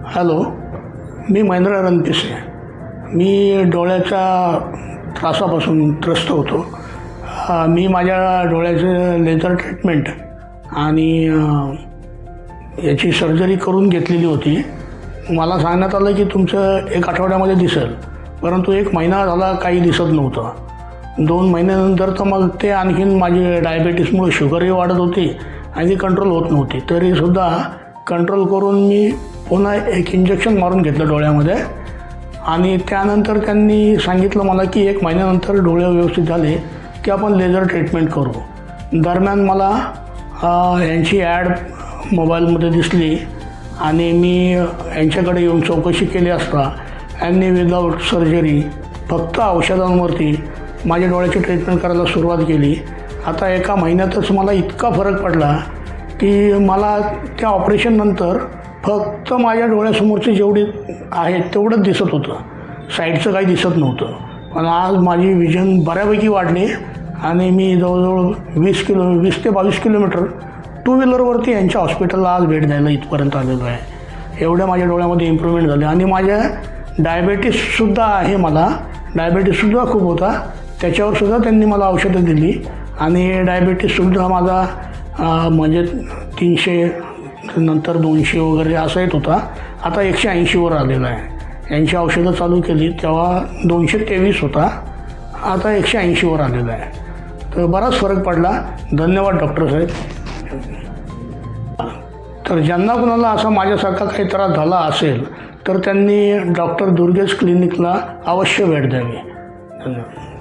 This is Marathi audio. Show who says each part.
Speaker 1: हॅलो, मी महेंद्र रणपिसे. मी डोळ्याच्या त्रासापासून त्रस्त होतो. मी माझ्या डोळ्याचं लेझर ट्रीटमेंट आणि याची सर्जरी करून घेतलेली होती. मला सांगण्यात आलं की तुमचं 1 आठवड्यामध्ये दिसेल, परंतु 1 महिना झाला काही दिसत नव्हतं. 2 महिन्यानंतर तर मग ते आणखीन माझी डायबेटीसमुळे शुगरही वाढत होती आणि ती कंट्रोल होत नव्हती. तरीसुद्धा कंट्रोल करून मी पुन्हा एक इंजेक्शन मारून घेतलं डोळ्यामध्ये आणि त्यानंतर त्यांनी सांगितलं मला की 1 महिन्यानंतर डोळे व्यवस्थित झाले की आपण लेझर ट्रीटमेंट करू. दरम्यान मला यांची ॲड मोबाईलमध्ये दिसली आणि मी यांच्याकडे येऊन चौकशी केली असता यांनी विदाऊट सर्जरी फक्त औषधांवरती माझ्या डोळ्याची ट्रीटमेंट करायला सुरुवात केली. आता 1 महिन्यातच मला इतका फरक पडला की मला त्या ऑपरेशननंतर फक्त माझ्या डोळ्यासमोरचे जेवढे आहेत तेवढंच दिसत होतं, साईडचं काही दिसत नव्हतं. पण आज माझी विजन बऱ्यापैकी वाढली आणि मी जवळजवळ 20 ते 22 किलोमीटर 2 व्हीलरवरती यांच्या हॉस्पिटलला आज भेट द्यायला इथपर्यंत आलेलो आहे. एवढ्या माझ्या डोळ्यामध्ये इम्प्रूव्हमेंट झाले आणि माझ्या डायबेटीससुद्धा आहे. मला डायबेटीससुद्धा खूप होता, त्याच्यावरसुद्धा त्यांनी मला औषधं दिली आणि डायबेटीससुद्धा माझा म्हणजे 300 नंतर 200 वगैरे असा येत होता. आता 180वर आलेला आहे. यांची औषधं चालू केली तेव्हा 223 होता, आता 180वर आलेला आहे. तर बराच फरक पडला. धन्यवाद डॉक्टर साहेब. तर ज्यांना कुणाला असा माझ्यासारखा काही त्रास झाला असेल तर त्यांनी डॉक्टर दुर्गेश क्लिनिकला अवश्य भेट द्यावी. धन्यवाद.